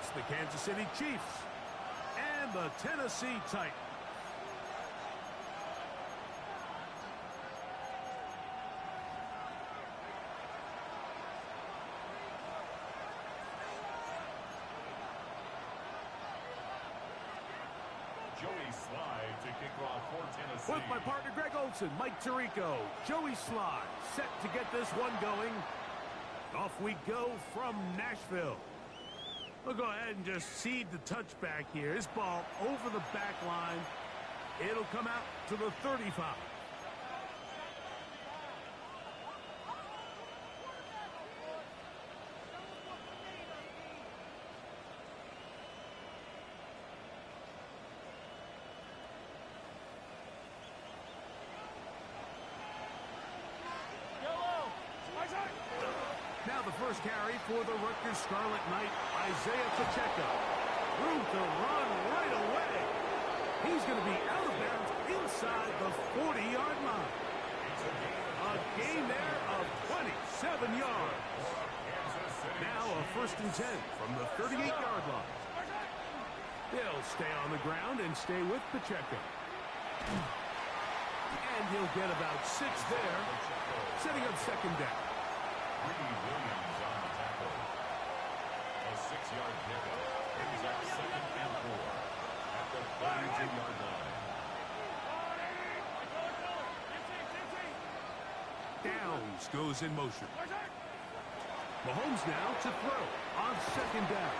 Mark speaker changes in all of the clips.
Speaker 1: It's the Kansas City Chiefs and the Tennessee Titans.
Speaker 2: Joey Slye to kick off for Tennessee.
Speaker 1: With my partner Greg Olson, Mike Tirico, Joey Slye set to get this one going. Off we go from Nashville. We'll go ahead and just seed the touchback here. This ball over the back line. It'll come out to the 35. Now the first carry for the Rutgers Scarlet Knight, Isaiah Pacheco. Room to run right away. He's going to be out of bounds inside the 40-yard line. A gain there of 27 yards. Now a 1st and 10 from the 38-yard line. He'll stay on the ground and stay with Pacheco. And he'll get about 6 there, setting up 2nd down.
Speaker 2: Williams on the tackle. A 6-yard pickup brings up 2nd and 4 at the 32-yard line.
Speaker 1: Downs goes in motion. Mahomes now to throw on 2nd down.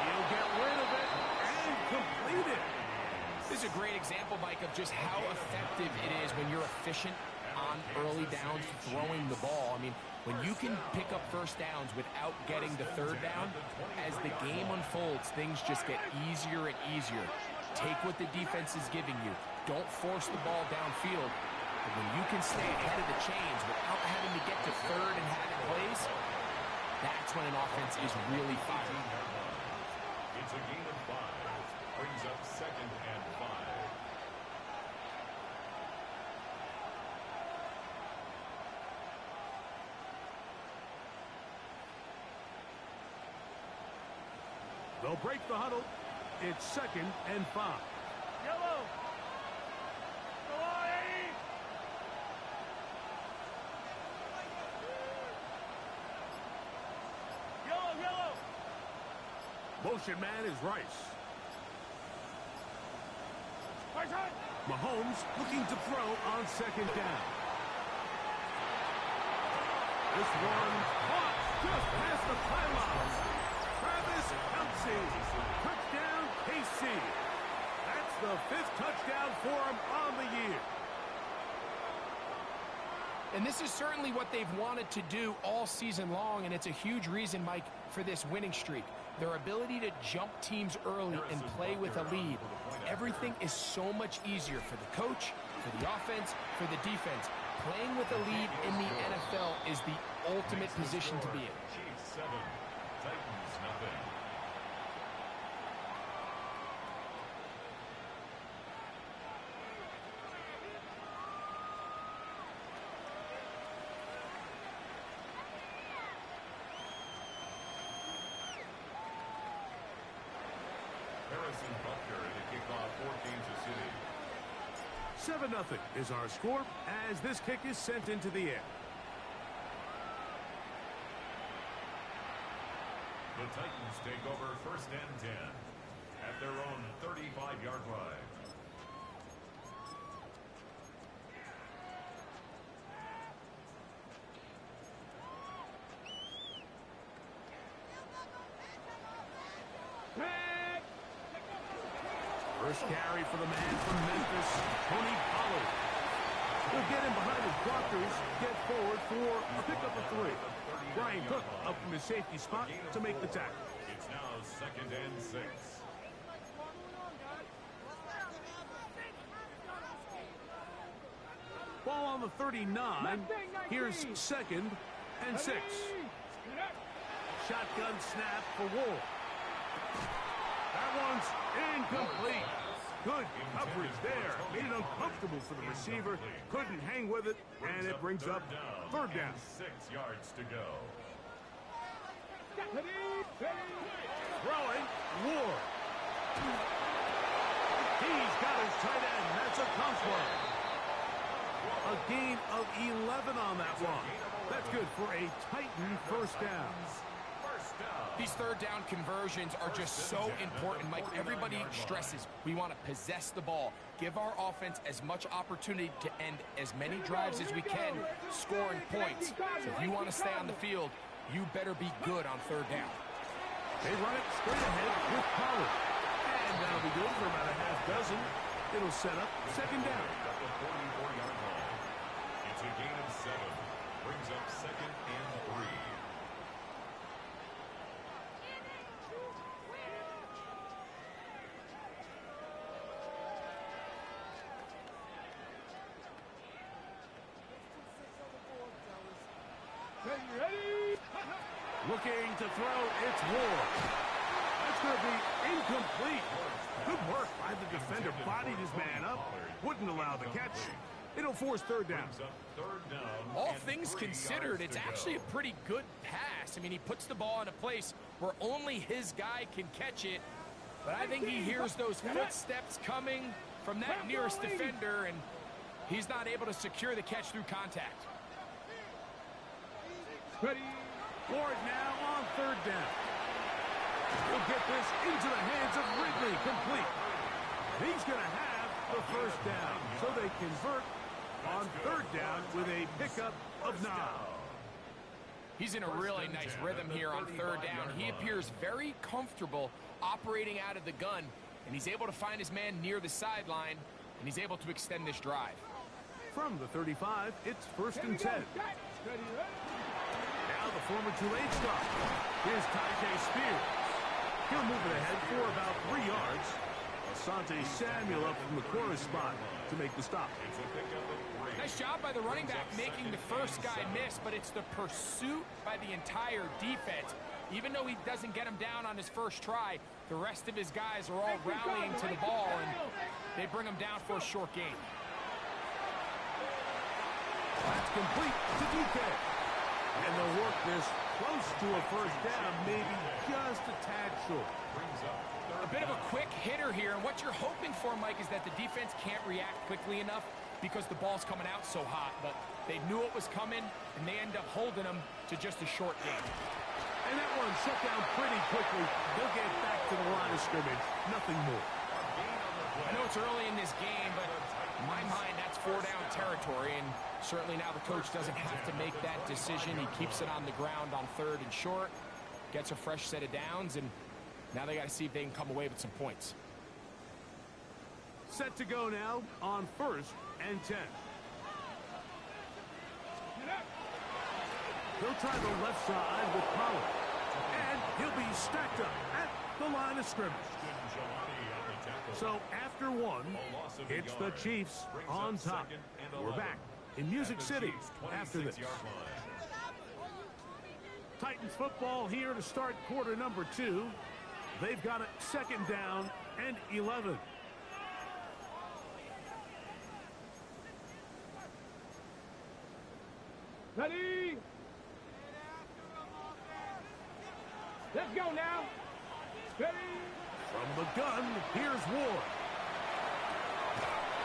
Speaker 1: He'll get rid of it and complete it.
Speaker 3: This is a great example, Mike, of just how effective it is when you're efficient on early downs throwing the ball. I mean, when you can pick up 1st downs without getting the 3rd down, as the game unfolds, things just get easier and easier. Take what the defense is giving you. Don't force the ball downfield. But when you can stay ahead of the chains without having to get to 3rd and having plays, that's when an offense is really firing.
Speaker 2: It's a gain of 5. Brings up 2nd and 5.
Speaker 1: They'll break the huddle. It's 2nd and 5.
Speaker 4: Yellow. Go on, Eddie. Yellow.
Speaker 1: Motion man is Rice. Mahomes looking to throw on 2nd down. This one caught just past the pylon. Travis Kelce. Touchdown, KC. That's the 5th touchdown for him on the year.
Speaker 3: And this is certainly what they've wanted to do all season long, and it's a huge reason, Mike, for this winning streak. Their ability to jump teams early and play with a lead. Everything is so much easier for the coach, for the offense, for the defense. Playing with a lead in the NFL is the ultimate position to be in.
Speaker 2: Chiefs 7, Titans nothing. Harrison Butker to kick off for Kansas City.
Speaker 1: 7-0 is our score as this kick is sent into the air.
Speaker 2: The Titans take over 1st and 10 at their own 35-yard line.
Speaker 1: First carry for the man from Memphis, Tony Pollard. He'll get in behind his blockers, get forward for a pickup of 3. Brian Cook up from his safety spot to make the tackle.
Speaker 2: It's now 2nd and 6.
Speaker 1: Ball on the 39. Here's 2nd and 6. Shotgun snap for Wolf. That one's incomplete. Good coverage there. Made it uncomfortable for the receiver. Couldn't hang with it, and it brings up 3rd down.
Speaker 2: 6 yards to go.
Speaker 1: Throw Ward. He's got his tight end. That's a tough one. A gain of 11 on that one. That's good for a Titan first down.
Speaker 3: These third down conversions are just so important, Mike. Everybody stresses we want to possess the ball, give our offense as much opportunity to end as many drives as we can, scoring points. So if you want to stay on the field, you better be good on third down.
Speaker 1: They run it straight ahead with Pollard. And that'll be good for about a half dozen. It'll set up second down.
Speaker 2: At the 44-yard line. It's a gain of 7. Brings up second and 3.
Speaker 4: Ready?
Speaker 1: Looking to throw, it's Ward. That's going to be incomplete. Good work by the defender. Bodied his man up. Wouldn't allow the catch. It'll force third down.
Speaker 3: All things considered, it's actually a pretty good pass. I mean, he puts the ball in a place where only his guy can catch it. But I think he hears those footsteps coming from that nearest defender, and he's not able to secure the catch through contact.
Speaker 1: Ready. Ward now on third down. He'll get this into the hands of Ridley, complete. He's going to have the first down, so they convert on third down with a pickup of 9.
Speaker 3: He's in a really nice rhythm here on third down. He appears very comfortable operating out of the gun, and he's able to find his man near the sideline, and he's able to extend this drive.
Speaker 1: From the 35, it's first and 10. Now the former Tulane star. Here's Tyjae Spears. He'll move it ahead for about 3 yards. Asante Samuel up from the corner spot to make the stop.
Speaker 3: Nice job by the running back making the first guy miss, but it's the pursuit by the entire defense. Even though he doesn't get him down on his first try, the rest of his guys are all rallying to the ball, and they bring him down for a short gain.
Speaker 1: That's complete to DK. And they'll work this close to a first down, maybe just a tad short.
Speaker 3: A bit of a quick hitter here, and what you're hoping for, Mike, is that the defense can't react quickly enough because the ball's coming out so hot. But they knew it was coming, and they end up holding them to just a short gain.
Speaker 1: And that one shut down pretty quickly. They'll get back to the line of scrimmage. Nothing more.
Speaker 3: I know it's early in this game, but in my mind, that's 4-down territory, and certainly now the coach doesn't have to make that decision. He keeps it on the ground on third and short, gets a fresh set of downs, and now they got to see if they can come away with some points.
Speaker 1: Set to go now on first and 10. He'll try the left side with Pollard. And he'll be stacked up at the line of scrimmage. So after one, it's the Chiefs on top. We're back in Music City after this. Titans football here to start quarter number 2. They've got it second down and 11.
Speaker 4: Ready? Let's go now. Ready?
Speaker 1: From the gun, here's Ward.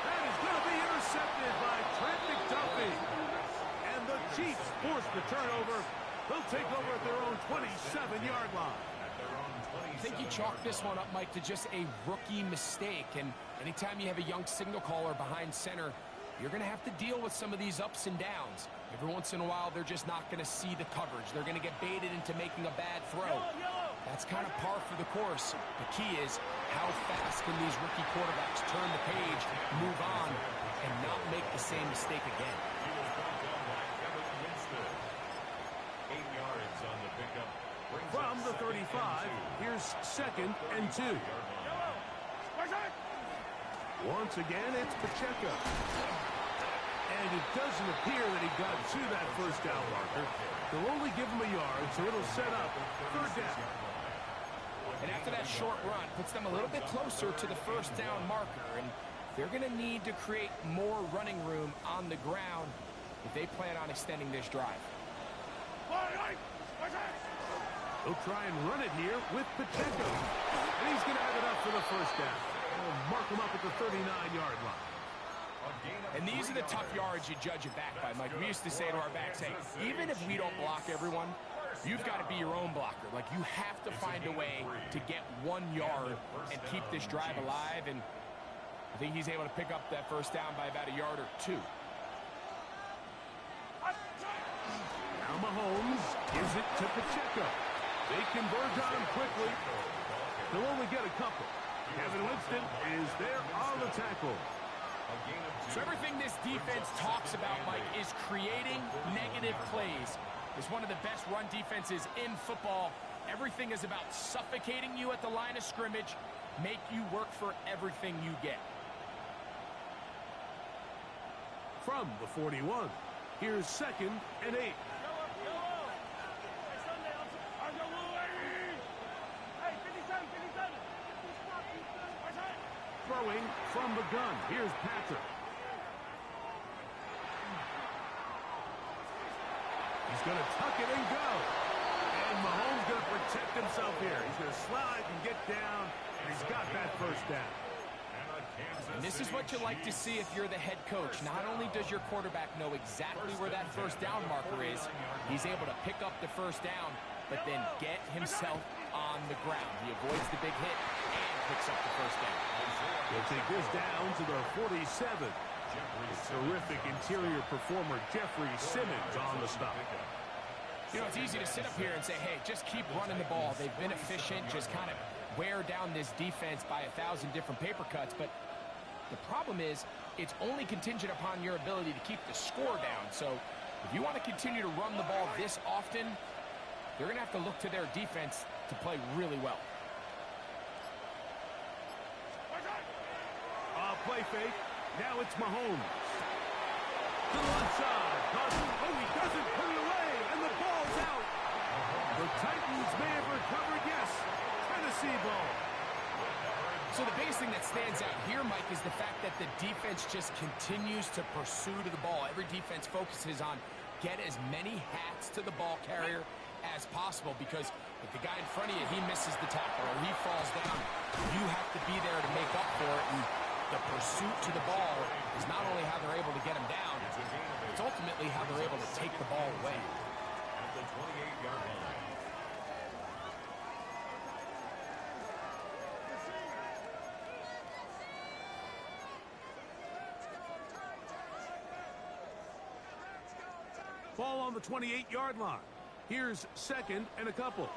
Speaker 1: That is going to be intercepted by Trent McDuffie. And the Chiefs force the turnover. They'll take over at their own 27-yard line.
Speaker 3: I think you chalk this one up, Mike, to just a rookie mistake. And anytime you have a young signal caller behind center, you're going to have to deal with some of these ups and downs. Every once in a while, they're just not going to see the coverage. They're going to get baited into making a bad throw. That's kind of par for the course. The key is how fast can these rookie quarterbacks turn the page, move on, and not make the same mistake again.
Speaker 1: From the 35, here's second and 2. Once again, it's Pacheco. And it doesn't appear that he got to that first down marker. They'll only give him a yard, so it'll set up third down.
Speaker 3: And after that short run, puts them a little bit closer to the first down marker. And they're going to need to create more running room on the ground if they plan on extending this drive.
Speaker 1: They'll try and run it here with Pacheco. And he's for the first down. We'll mark him up at the 39-yard line.
Speaker 3: And these are the tough yards you judge it back by. Like we used to say to our backs, hey, even if we don't block everyone, you've got to be your own blocker. Like you have to find a way to get 1 yard and keep this drive alive. And I think he's able to pick up that first down by about 1 or 2 yards.
Speaker 1: Now Mahomes gives it to Pacheco. They converge on him quickly. They'll only get a couple. Kevin Winston is there on the tackle.
Speaker 3: So everything this defense talks about, Mike, is creating negative plays. It's one of the best run defenses in football. Everything is about suffocating you at the line of scrimmage, make you work for everything you get.
Speaker 1: From the 41, here's 2nd and 8. Throwing from the gun. Here's Patrick. He's going to tuck it and go. And Mahomes going to protect himself here. He's going to slide and get down, and he's got that first down.
Speaker 3: And this is what you like to see if you're the head coach. Not only does your quarterback know exactly where that first down marker is, he's able to pick up the first down, but then get himself on the ground. He avoids the big hit and picks up the first down.
Speaker 1: They'll take this down to the 47. Terrific interior performer Jeffrey Simmons on the stop.
Speaker 3: You know, it's easy to sit up here and say, hey, just keep running the ball. They've been efficient, just kind of wear down this defense by 1,000 different paper cuts. But the problem is, it's only contingent upon your ability to keep the score down. So if you want to continue to run the ball this often, they're going to have to look to their defense to play really well.
Speaker 1: Play fake. Now it's Mahomes. To the left side. Oh, he doesn't put it away, and the ball's out. The Titans may have recovered, yes. Tennessee ball.
Speaker 3: So the biggest thing that stands out here, Mike, is the fact that the defense just continues to pursue to the ball. Every defense focuses on get as many hats to the ball carrier as possible, because if the guy in front of you, he misses the tackle or he falls down, you have to be there to make up for it. And the pursuit to the ball is not only how they're able to get him down, it's ultimately how they're able to take the ball away.
Speaker 2: At the 28-yard line.
Speaker 1: Ball on the 28-yard line. Here's 2nd and a couple.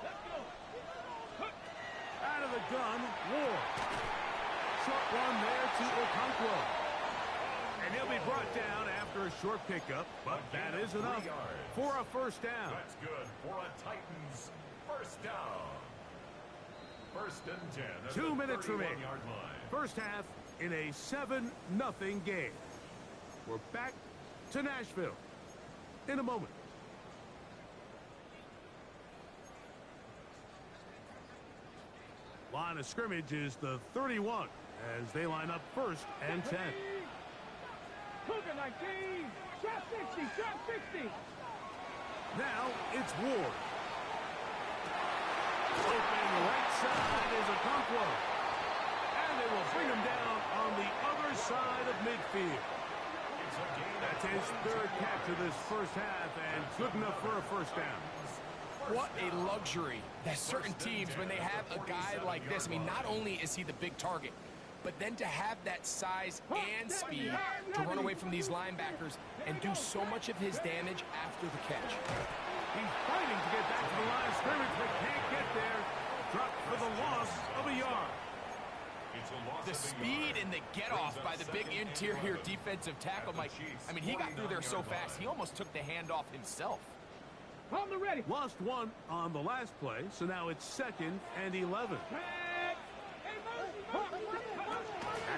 Speaker 1: Out of the gun, Ward. Short run there to Okonkwo. And he'll be brought down after a short pickup, but that is enough for a first down.
Speaker 2: That's good for a Titans first down. 1st and 10.
Speaker 1: 2 minutes remaining.
Speaker 2: Yard line.
Speaker 1: First half in a 7-0 game. We're back to Nashville in a moment. Line of scrimmage is the 31 as they line up 1st and 10.
Speaker 4: Cougar 19, shot 60, shot 60.
Speaker 1: Now it's Ward. Open right side is Okonkwo. And they will bring him down on the other side of midfield. That's his 3rd catch of this first half and good enough for a first down.
Speaker 3: What a luxury that certain teams, when they have a guy like this, I mean, not only is he the big target, but then to have that size and speed to run away from these linebackers and do so much of his damage after the catch.
Speaker 1: He's fighting to get back to the line of scrimmage, but can't get there. Dropped for the loss of a yard.
Speaker 3: The speed and the get-off by the big interior defensive tackle, Mike. I mean, he got through there so fast, he almost took the handoff himself.
Speaker 4: On the ready.
Speaker 1: Lost 1 on the last play, so now it's 2nd and 11. Back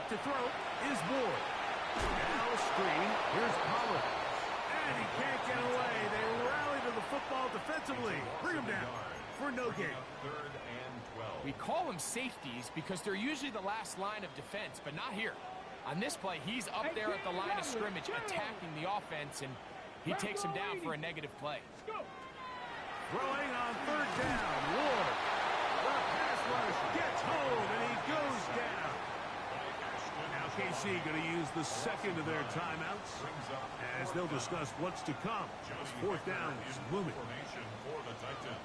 Speaker 1: to throw is Ward. Now a screen. Here's Pollard. And he can't get away. They rally to the football defensively. Bring him down for no gain.
Speaker 2: 3rd and 12.
Speaker 3: We call them safeties because they're usually the last line of defense, but not here. On this play, he's up there at the line of scrimmage attacking the offense, and he takes him down for a negative play.
Speaker 1: Throwing on 3rd down. Ward. The pass rush gets home, and he goes down. Now KC going to use the second of their timeouts as they'll discuss what's to come. Fourth down is looming.
Speaker 2: For the Titans.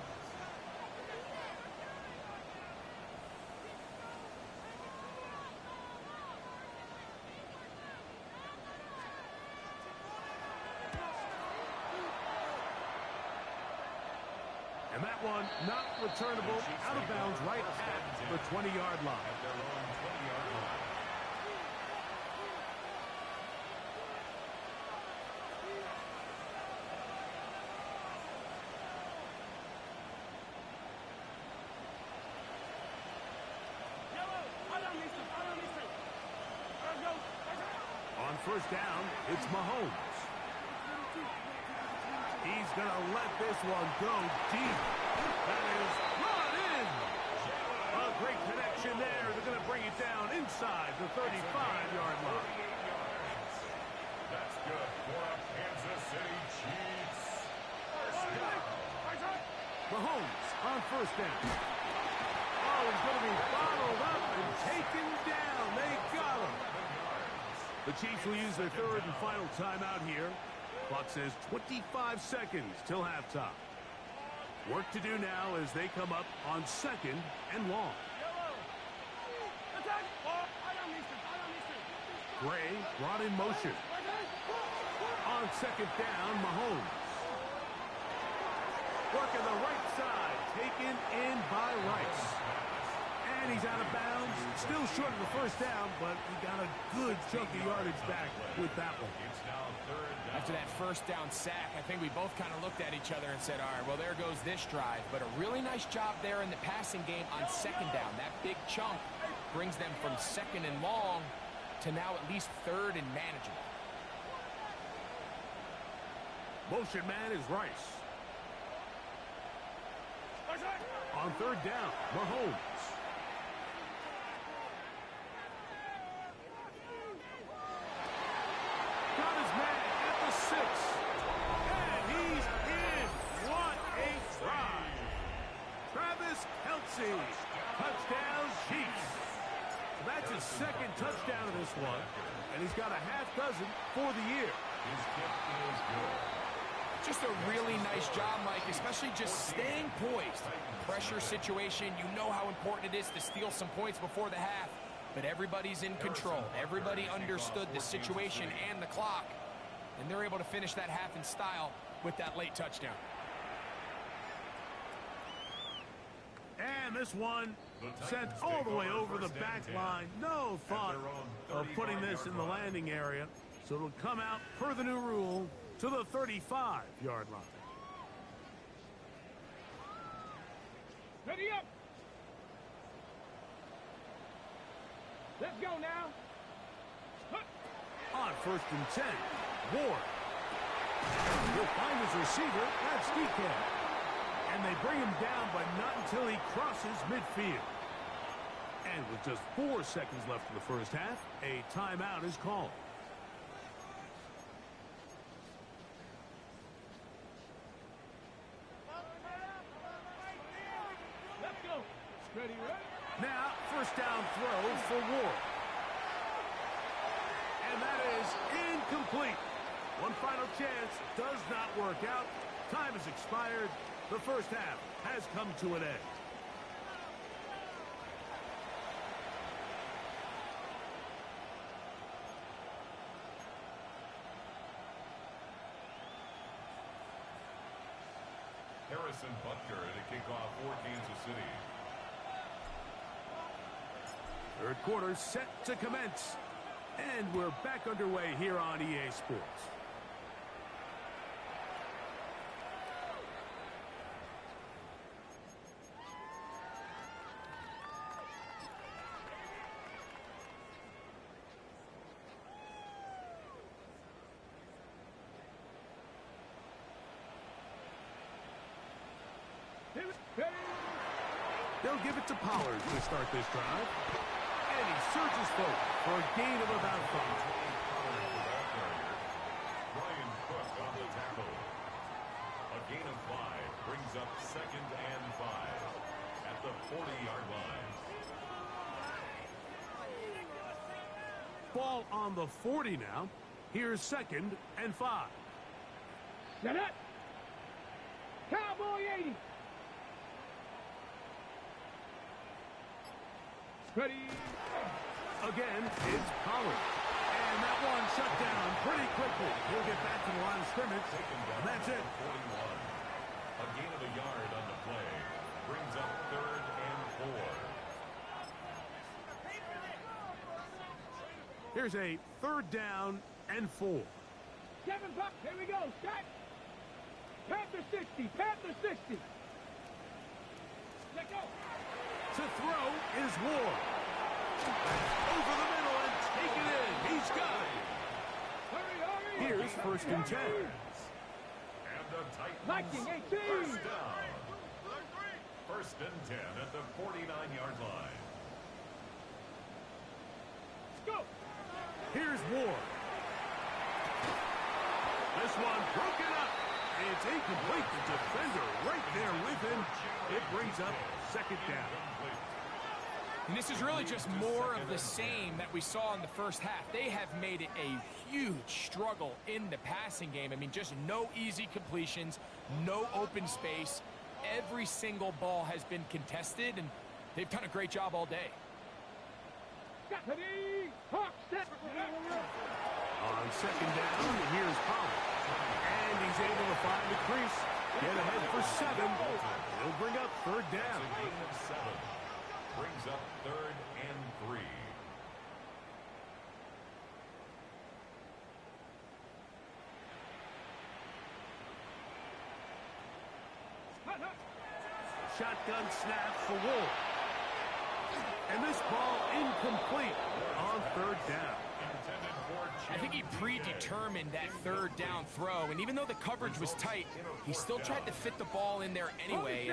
Speaker 1: And that one not returnable, out of bounds right at the 20-yard line.
Speaker 2: At their own 20-yard line.
Speaker 1: On first down, it's Mahomes. He's going to let this one go deep. That is run in. A great connection there. They're going to bring it down inside the 35-yard line.
Speaker 2: That's good for a Kansas City Chiefs.
Speaker 1: Mahomes on first down. Oh, he's going to be bottled up and taken down. They got him. The Chiefs will use their third and final timeout here. Clock says 25 seconds till halftime. Work to do now as they come up on second and long. Gray brought in motion. On second down, Mahomes. Working the right side, taken in by Rice. And he's out of bounds. Still short of the first down, but he got a good chunk of yardage back with that one.
Speaker 2: It's now third down.
Speaker 3: After that first down sack, I think we both kind of looked at each other and said, all right, well, there goes this drive. But a really nice job there in the passing game on second down. That big chunk brings them from second and long to now at least third and manageable.
Speaker 1: Motion man is Rice. On third down, Mahomes. Got his man at the 6. And he's in. What a drive. Travis Kelce. Touchdown Chiefs. That's his second touchdown of this one. And he's got a half dozen for the year.
Speaker 2: His kick is good.
Speaker 3: Just a really nice job, Mike, especially just staying poised. Pressure situation, you know how important it is to steal some points before the half. But everybody's in control. Everybody understood the situation and the clock. And they're able to finish that half in style with that late touchdown.
Speaker 1: And this one sent all the way over the back line. No thought of putting this in the landing area. So it'll come out, per the new rule, to the 35-yard line.
Speaker 4: Ready up. Let's go now.
Speaker 1: On first and 10, Ward. He'll find his receiver. That's DK. And they bring him down, but not until he crosses midfield. And with just 4 seconds left in the first half, a timeout is called.
Speaker 4: Let's go. Ready, right?
Speaker 1: Now, first down throw for Ward. And that is incomplete. One final chance does not work out. Time has expired. The first half has come to an end.
Speaker 2: Harrison Butker at a kickoff for Kansas City.
Speaker 1: Third quarter set to commence. And we're back underway here on EA Sports. They'll give it to Pollard to start this drive. And he surges forward for a gain of about 5.
Speaker 2: Ryan Cook on the tackle. A gain of 5 brings up second and 5 at the 40-yard line.
Speaker 1: ball on the 40 now. Here's 2nd and 5.
Speaker 4: Set up. Cowboy 80. Ready.
Speaker 1: Again, it's Pollard. And that one shut down pretty quickly. He'll get back to the line of scrimmage, and that's it.
Speaker 2: 41. A gain of a yard on the play. Brings up 3rd and 4.
Speaker 1: Here's a 3rd down and 4.
Speaker 4: 7 bucks. Here we go. Start. Panther 60. Panther 60. Let go.
Speaker 1: To throw is Ward. Over the middle and take it in. He's got it.
Speaker 4: Hurry, hurry.
Speaker 1: Here's 1st and 10.
Speaker 2: And the Titans
Speaker 4: Viking 18.
Speaker 2: first down. 1st and 10 at the 49-yard line.
Speaker 4: Go.
Speaker 1: Here's Ward. This one broken up. It's incomplete. The defender right there with him. It brings up 2nd down.
Speaker 3: And this is really just more of the same that we saw in the first half. They have made it a huge struggle in the passing game. I mean, just no easy completions, no open space. Every single ball has been contested, and they've done a great job all day.
Speaker 4: Ready. Hawk step.
Speaker 1: On 2nd down, here's Pollard. And he's able to find the crease. Get ahead for 7. He'll bring up 3rd down.
Speaker 2: A gain of 7. Brings up 3rd and 3.
Speaker 1: Shotgun snap for Wolf. And this ball incomplete on 3rd down.
Speaker 3: I think he predetermined that 3rd down throw, and even though the coverage was tight, he still tried to fit the ball in there anyway,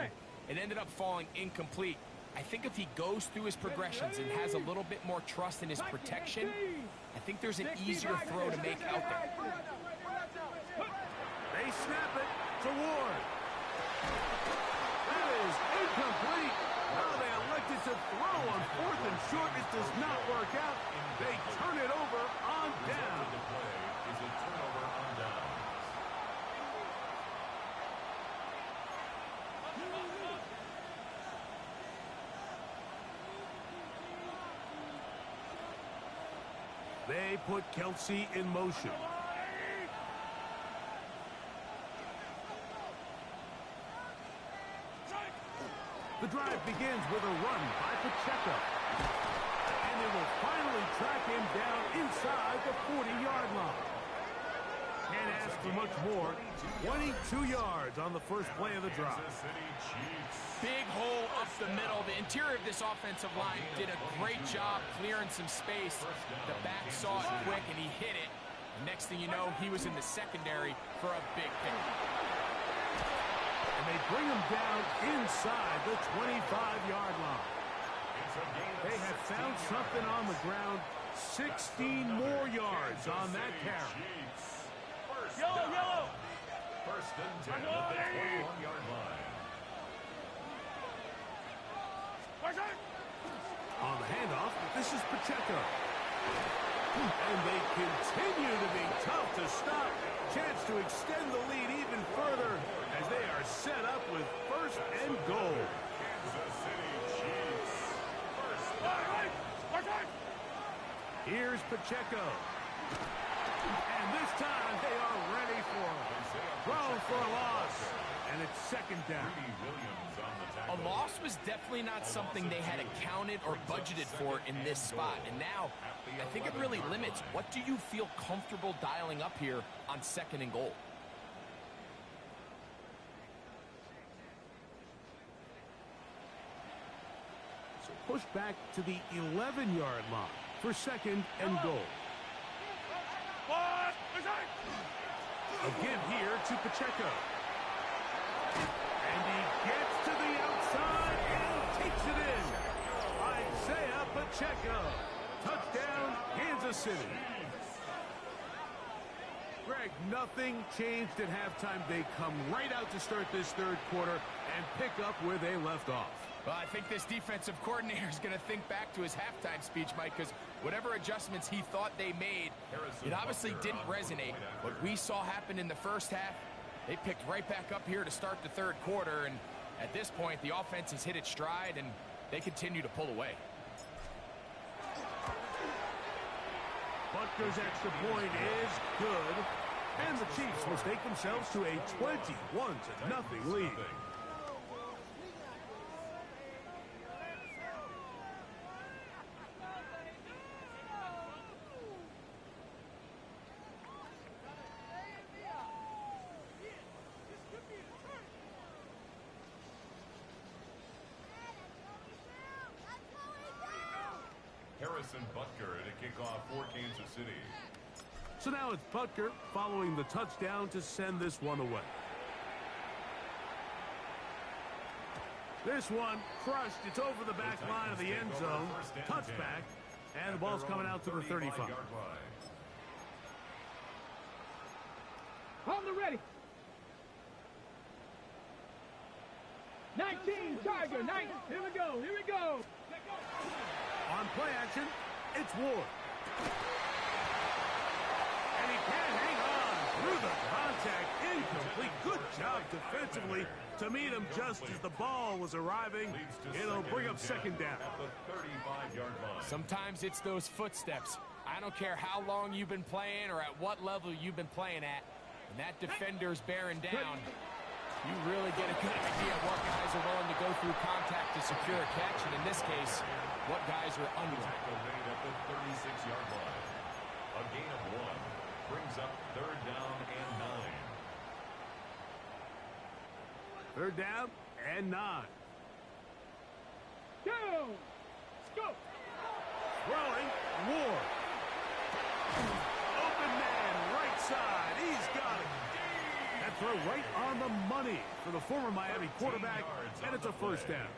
Speaker 3: and it ended up falling incomplete. I think if he goes through his progressions and has a little bit more trust in his protection, I think there's an easier throw to make out there.
Speaker 1: They snap it to Ward. That is incomplete. Now they elected to throw on 4th and short. It does not work out. They turn it over on down.
Speaker 2: The play is a turnover on down.
Speaker 1: They put Kelsey in motion. The drive begins with a run by Pacheco. And they will finally track him down inside the 40-yard line. Can't ask for much more. 22 yards on the first play of the drive.
Speaker 2: Kansas City Chiefs.
Speaker 3: Big hole up the middle. The interior of this offensive line did a great job clearing some space. The back saw it quick, and he hit it. Next thing you know, he was in the secondary for a big pick.
Speaker 1: And they bring him down inside the 25-yard line. They have found something on the ground. 16 more yards on that carry.
Speaker 2: Yellow. 1st and 10 at the 21-yard line.
Speaker 1: On the handoff, this is Pacheco. And they continue to be tough to stop. Chance to extend the lead even further as they are set up with 1st and goal.
Speaker 2: Kansas City Chiefs. First down.
Speaker 1: Here's Pacheco. And this time they are ready for him. Throw for a loss. And it's 2nd down.
Speaker 2: Williams on the
Speaker 3: A
Speaker 2: tackle.
Speaker 3: loss was definitely not something they had accounted or budgeted for in this spot. And now, I think it really limits. What do you feel comfortable dialing up here on 2nd and goal?
Speaker 1: So push back to the 11-yard line for 2nd and goal. A give here to Pacheco. And he gets to the outside and takes it in. Isaiah Pacheco. Touchdown, Kansas City. Greg, nothing changed at halftime. They come right out to start this 3rd quarter and pick up where they left off.
Speaker 3: Well, I think this defensive coordinator is going to think back to his halftime speech, Mike, because whatever adjustments he thought they made, it obviously didn't resonate. What we saw happen in the first half, they picked right back up here to start the third quarter, and at this point, the offense has hit its stride, and they continue to pull away.
Speaker 1: Butker's extra point is good, and the Chiefs mistake themselves to a 21-0 lead.
Speaker 2: Harrison Butker to kick off for Kansas City.
Speaker 1: So now it's Butker following the touchdown to send this one away. This one crushed. It's over the back line of the end zone. Touchback. And the ball's coming out to the 35.
Speaker 4: On the ready. 19, Tiger, 9. Here we go, here we go.
Speaker 1: On play action, it's Ward. And he can't hang on through the contact. Incomplete. Good job defensively to meet him just as the ball was arriving. It'll bring up second down.
Speaker 2: At the 35-yard line.
Speaker 3: Sometimes it's those footsteps. I don't care how long you've been playing or at what level you've been playing at. When that defender's bearing down, you really get a good idea of what guys are willing to go through contact to secure a catch, and in this case, what guys are under.
Speaker 2: Tackle made at the 36-yard line. A gain of 1 brings up third down and 9.
Speaker 1: Third down and 9.
Speaker 4: Down. Let's go.
Speaker 1: Throwing, Ward. Open man, right side. He's got it. That throw right on the money for the former Miami quarterback, and it's a first down.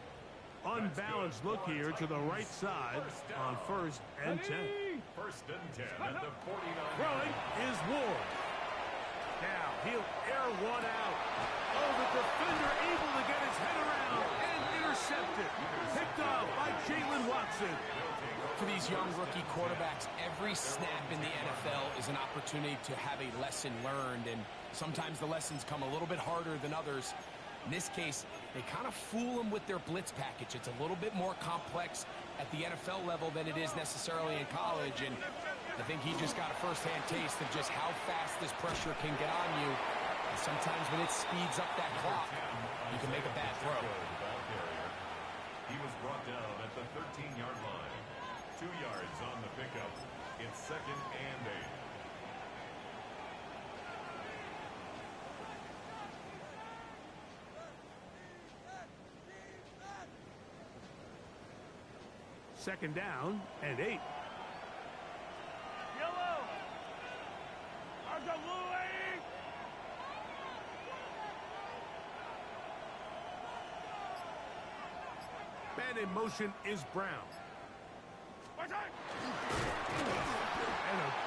Speaker 1: Unbalanced look here to the right side on 1st and 10.
Speaker 2: First and 10 at the 49.
Speaker 1: Throwing is Ward. Now he'll air one out. Oh, the defender able to get his head around and intercepted. Picked off by Jalen Watson.
Speaker 3: For these young rookie quarterbacks, every snap in the NFL is an opportunity to have a lesson learned, and sometimes the lessons come a little bit harder than others. In this case, they kind of fool them with their blitz package. It's a little bit more complex at the NFL level than it is necessarily in college, and I think he just got a first-hand taste of just how fast this pressure can get on you. And sometimes when it speeds up that clock, you can make a bad throw.
Speaker 2: He was brought down at the 13-yard line. 2 yards on the pickup. It's second and 8.
Speaker 1: Second down and 8.
Speaker 4: Yellow.
Speaker 1: Man in motion is Brown. And a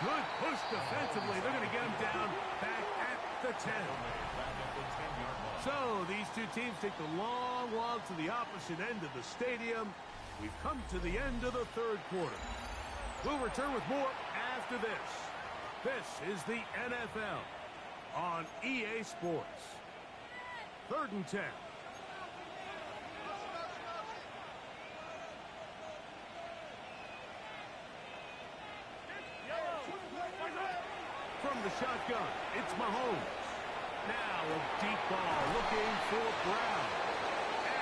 Speaker 1: good push defensively. They're going to get him down back at the 10. So these two teams take the long walk to the opposite end of the stadium. We've come to the end of the third quarter. We'll return with more after this. This is the NFL on EA Sports. 3rd and 10. From the shotgun, it's Mahomes. Now a deep ball looking for Brown.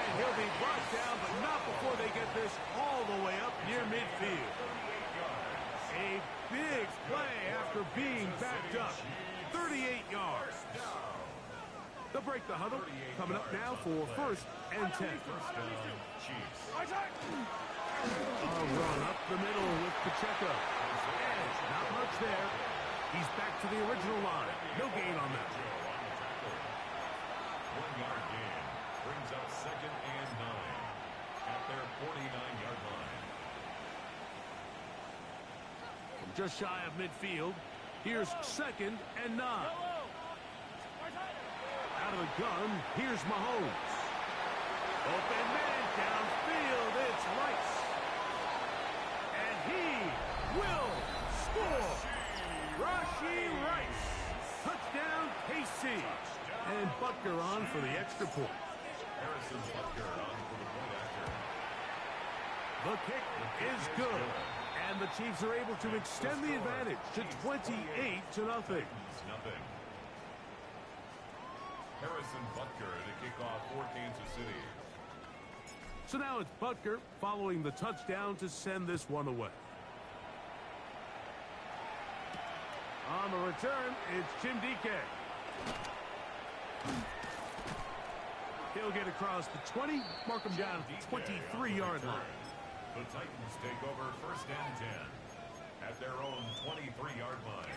Speaker 1: And he'll be brought down, but not before they get this all the way up near midfield. A big play after being backed up. 38 yards. They'll break the huddle. Coming up now for 1st and 10. A run up the middle with Pacheco. And not much there. He's back to the original line. No gain on that.
Speaker 2: 1-yard gain brings up second and 9 at their 49-yard line.
Speaker 1: From just shy of midfield, here's 2nd and 9. Out of the gun, here's Mahomes. Open man downfield. It's Rice. And he will score. Rashee Rice. Touchdown, KC. And Butker on for the extra point.
Speaker 2: Harrison Butker on for the point after.
Speaker 1: The kick is good. And the Chiefs are able to extend the advantage to 28-0.
Speaker 2: Harrison Butker to kick off for Kansas City.
Speaker 1: So now it's Butker following the touchdown to send this one away. On the return, it's Jim DK. He'll get across the 20, mark him down at the 23-yard line.
Speaker 2: The Titans take over first and 10 at their own 23-yard line.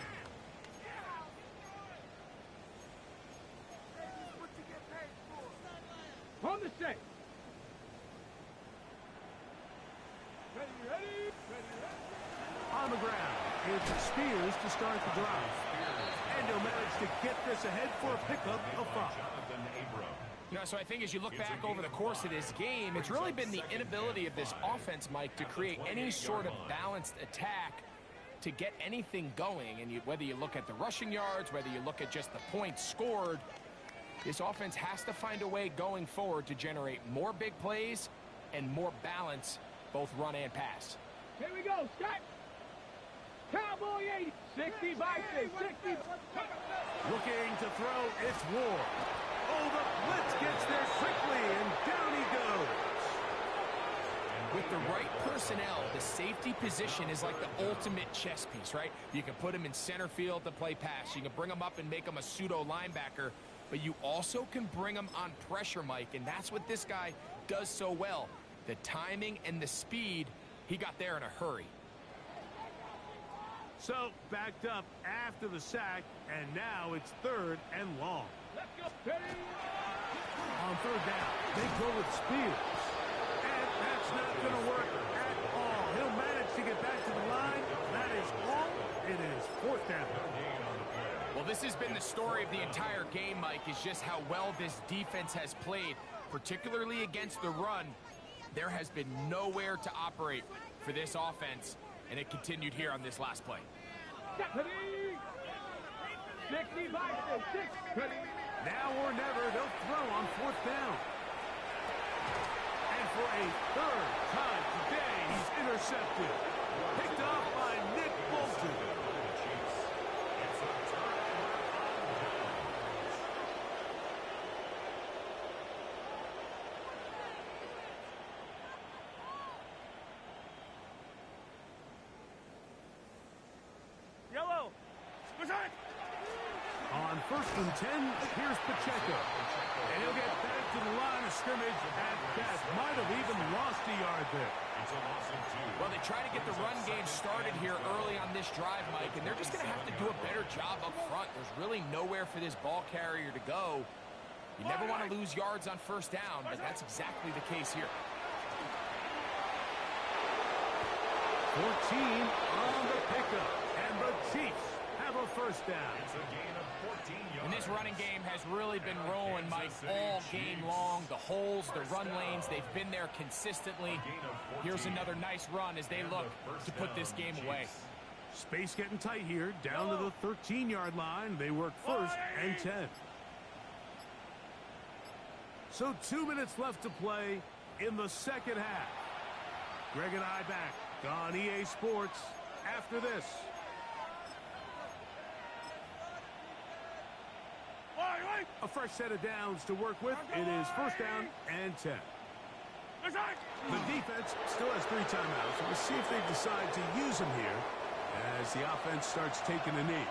Speaker 4: On the set. Ready.
Speaker 1: On the ground, it's Spears to start the drive. And he'll manage to get this ahead for a pickup of 5.
Speaker 2: Jonathan Abram.
Speaker 3: You know, so I think as you look back over the course of this game, it's really been the inability of this offense, Mike, to create any sort of balanced attack to get anything going. And whether you look at the rushing yards, whether you look at just the points scored, this offense has to find a way going forward to generate more big plays and more balance, both run and pass.
Speaker 4: Here we go, Scott. Cowboy 80. 60 by 6. 60.
Speaker 1: Looking to throw, it's Ward. Oh, the blitz gets there quickly, and down he goes.
Speaker 3: With the right personnel, the safety position is like the ultimate chess piece, right? You can put him in center field to play pass. You can bring him up and make him a pseudo linebacker, but you also can bring him on pressure, Mike, and that's what this guy does so well. The timing and the speed, he got there in a hurry.
Speaker 1: So, backed up after the sack, and now it's 3rd and long.
Speaker 4: Let's go. Ready.
Speaker 1: On 3rd down, they go with Spears. And that's not going to work at all. He'll manage to get back to the line. That is all. It is 4th down.
Speaker 3: Well, this has been the story of the entire game, Mike, is just how well this defense has played, particularly against the run. There has been nowhere to operate for this offense, and it continued here on this last play.
Speaker 4: Ready. 60 by 6. Ready.
Speaker 1: Now or never, they'll throw on 4th down. And for a 3rd time today, he's intercepted. Picked off by Nick Bolton.
Speaker 4: Yellow. Return.
Speaker 1: On 1st and 10, here's Pacheco. And he'll get back to the line of scrimmage at best. Might have even lost a yard there.
Speaker 2: It's a loss of 2.
Speaker 3: Well, they try to get the run game started here early on this drive, Mike, and they're just going to have to do a better job up front. There's really nowhere for this ball carrier to go. You never want to lose yards on 1st down, but that's exactly the case here.
Speaker 1: 14 on the pickup. And the Chiefs have a 1st down.
Speaker 2: It's a gain of 14 yards.
Speaker 3: And this running game has really been rolling, Mike, all game long. The holes, the run lanes, they've been there consistently. Here's another nice run as they look to put this game away.
Speaker 1: Space getting tight here. Down to the 13-yard line. They work 1st and 10. So 2 minutes left to play in the 2nd half. Greg and I back on EA Sports after this. A fresh set of downs to work with. It is 1st down and 10. The defense still has 3 timeouts. We'll see if they decide to use them here as the offense starts taking a knee.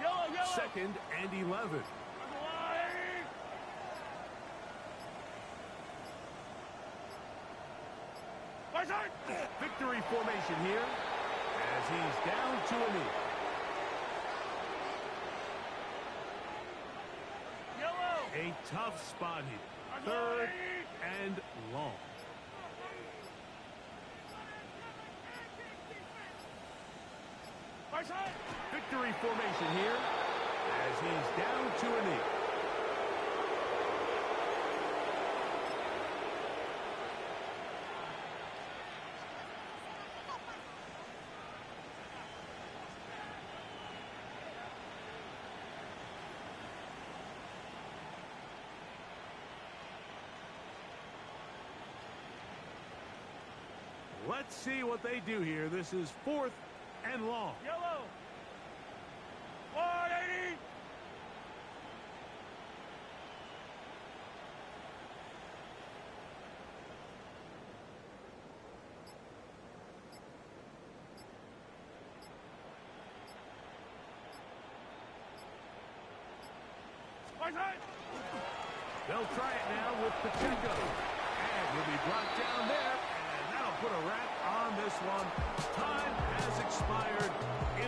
Speaker 4: Yellow.
Speaker 1: 2nd and 11. Victory formation here as he's down to a knee. A tough spot here. 3rd and long. Victory formation here as he's down to a knee. Let's see what they do here. This is 4th and long.
Speaker 4: Yellow. 180.
Speaker 1: They'll try it now with Pacheco. And he'll be brought down there. And that'll put a wrap on this one. Time has expired.